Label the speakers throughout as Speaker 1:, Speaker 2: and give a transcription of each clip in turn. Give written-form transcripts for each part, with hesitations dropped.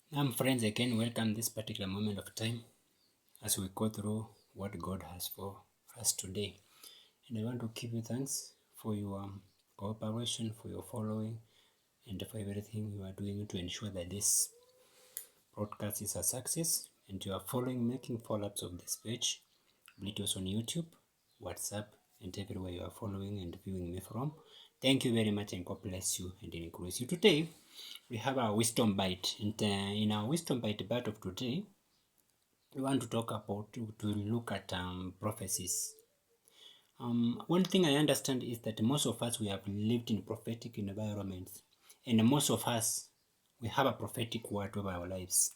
Speaker 1: Friends, again, welcome this particular moment of time as we go through what God has for us today. And I want to give you thanks for your cooperation, for your following, and for everything you are doing to ensure that this broadcast is a success. And you are following, making follow-ups of this page, be it also on YouTube, WhatsApp, and everywhere you are following and viewing me from. Thank you very much, and God bless you and increase you. Today, we have our wisdom bite, and in our wisdom bite of today, we want to talk about to look at prophecies. One thing I understand is that most of us, we have lived in prophetic environments, and most of us, we have a prophetic word over our lives.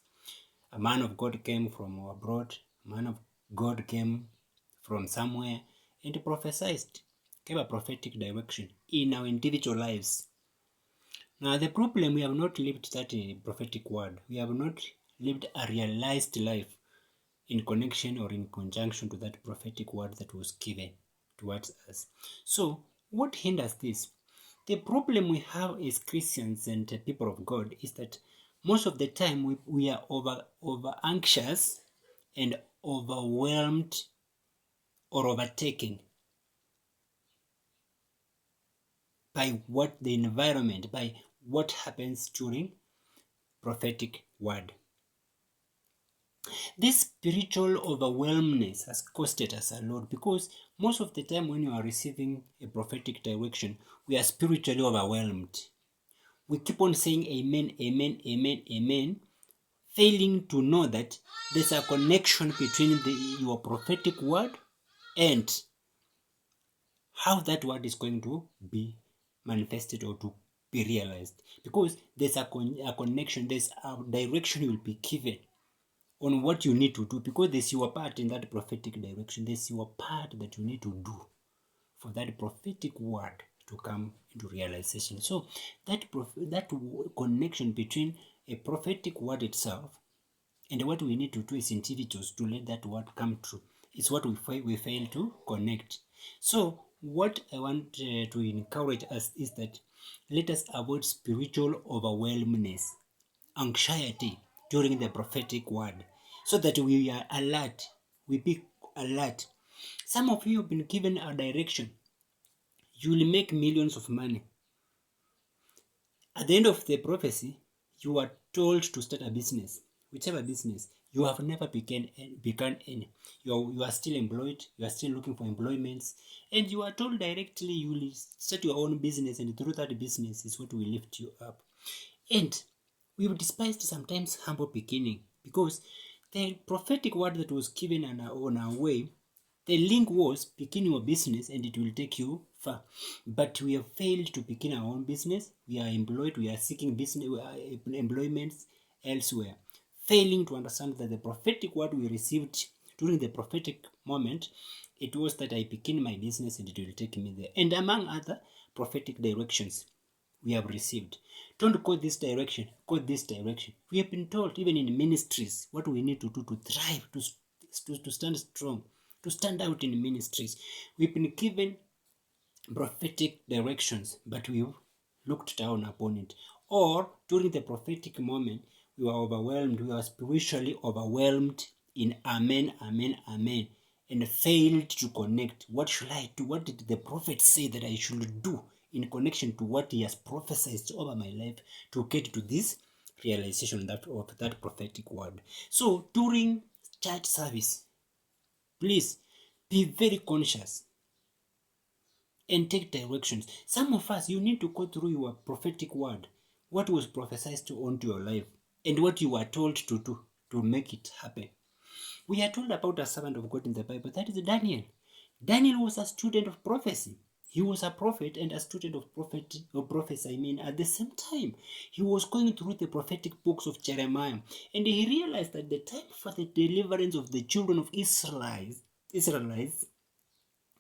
Speaker 1: A man of God came from abroad, a man of God came from somewhere and prophesied, gave a prophetic direction in our individual lives. Now the problem, we have not lived that prophetic word. We have not lived a realized life in connection or in conjunction to that prophetic word that was given towards us. So what hinders this? The problem we have as Christians and people of God is that most of the time we are over anxious and overwhelmed or overtaken by what the environment, by what happens during prophetic word. This spiritual overwhelmness has costed us a lot because most of the time when you are receiving a prophetic direction, we are spiritually overwhelmed. We keep on saying amen, amen, amen, amen, failing to know that there's a connection between your prophetic word and how that word is going to be manifested or to be realized. Because there's a connection, there's a direction you will be given on what you need to do, because there's your part in that prophetic direction. There's your part that you need to do for that prophetic word to come into realization. So that connection between a prophetic word itself and what we need to do as individuals to let that word come true is what we fail to connect. So what I want to encourage us is that let us avoid spiritual overwhelmness, anxiety during the prophetic word, so that we are alert, we be alert. Some of you have been given a direction. You will make millions of money. At the end of the prophecy, you are told to start a business, whichever business. You have never begun any. You are still employed, you are still looking for employments, and you are told directly you will start your own business, and through that business is what will lift you up. And we've despised sometimes humble beginning, because the prophetic word that was given on our way, the link was begin your business and it will take you far. But we have failed to begin our own business. We are employed, we are seeking business employments elsewhere, failing to understand that the prophetic word we received during the prophetic moment, it was that I begin my business and it will take me there. And among other prophetic directions we have received. Don't go this direction, go this direction. We have been told, even in ministries, what we need to do to thrive, to stand strong, to stand out in ministries. We've been given prophetic directions, but we've looked down upon it. Or during the prophetic moment, we were overwhelmed, we were spiritually overwhelmed in amen, amen, amen, and failed to connect. What should I do? What did the prophet say that I should do in connection to what he has prophesied over my life to get to this realization of that prophetic word? So during church service, please be very conscious and take directions. Some of us, you need to go through your prophetic word, what was prophesied to onto your life, and what you were told to do to make it happen. We are told about a servant of God in the Bible, that is Daniel. Daniel was a student of prophecy. He was a prophet and a student of prophecy. At the same time, he was going through the prophetic books of Jeremiah, and he realized that the time for the deliverance of the children of Israelites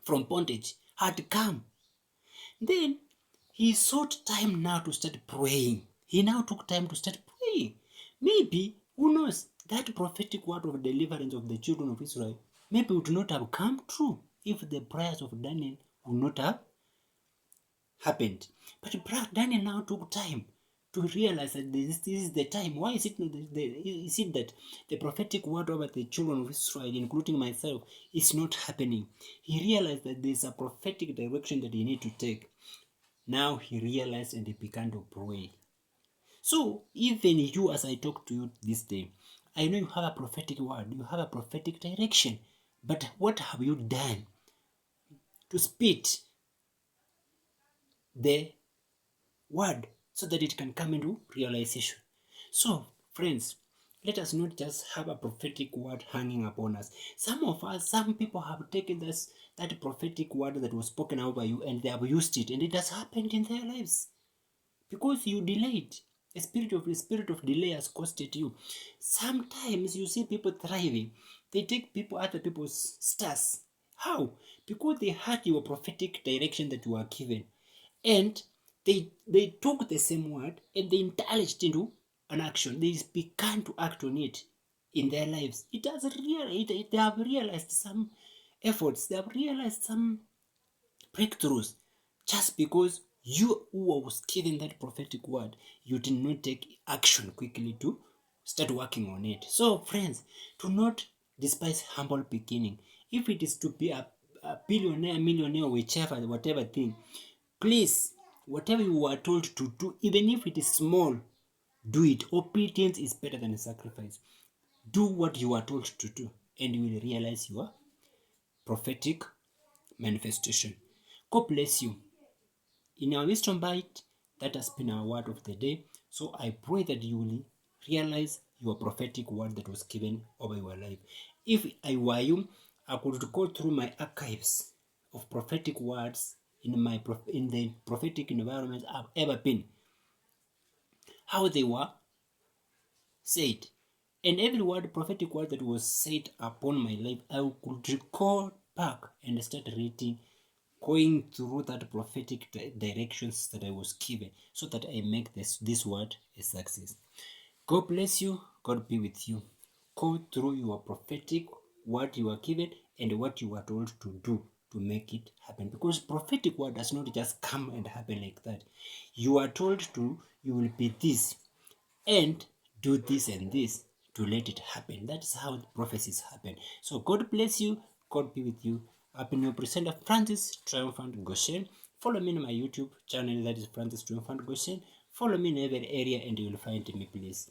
Speaker 1: from bondage had come. Then he sought time now to start praying. He now took time to start praying. Maybe, who knows, that prophetic word of deliverance of the children of Israel maybe would not have come true if the prayers of Daniel would not have happened. But Daniel now took time to realize that this is the time. Why is it not is it that the prophetic word over the children of Israel, including myself, is not happening? He realized that there's a prophetic direction that he need to take. Now he realized and he began to pray. So even you, as I talk to you this day, I know you have a prophetic word, you have a prophetic direction, but what have you done to spit the word so that it can come into realization? So, friends, let us not just have a prophetic word hanging upon us. Some people have taken that prophetic word that was spoken over you and they have used it, and it has happened in their lives because you delayed. The spirit of delay has costed you. Sometimes you see people thriving, they take other people's stars. How? Because they had your prophetic direction that you were given, and they took the same word and they indulged into an action. They began to act on it in their lives. They have realized some efforts. They have realized some breakthroughs just because you who was given that prophetic word, you did not take action quickly to start working on it. So, friends, do not despise humble beginning. If it is to be a billionaire, millionaire, whatever thing, please, whatever you are told to do, even if it is small, do it. Obedience is better than sacrifice. Do what you are told to do, and you will realize your prophetic manifestation. God bless you. In our wisdom bite, that has been our word of the day. So I pray that you will realize your prophetic word that was given over your life. If I were you, I could go through my archives of prophetic words in the prophetic environment I've ever been, how they were said. And every word, prophetic word that was said upon my life, I could recall back and start reading, going through that prophetic directions that I was given, so that I make this word a success. God bless you. God be with you. Go through your prophetic, what you are given and what you are told to do to make it happen. Because prophetic word does not just come and happen like that. You are told you will be this and do this and this to let it happen. That's how the prophecies happen. So God bless you. God be with you. I've been your presenter, Francis Triumphant Goshen. Follow me on my YouTube channel, that is Francis Triumphant Goshen. Follow me in every area and you will find me, please.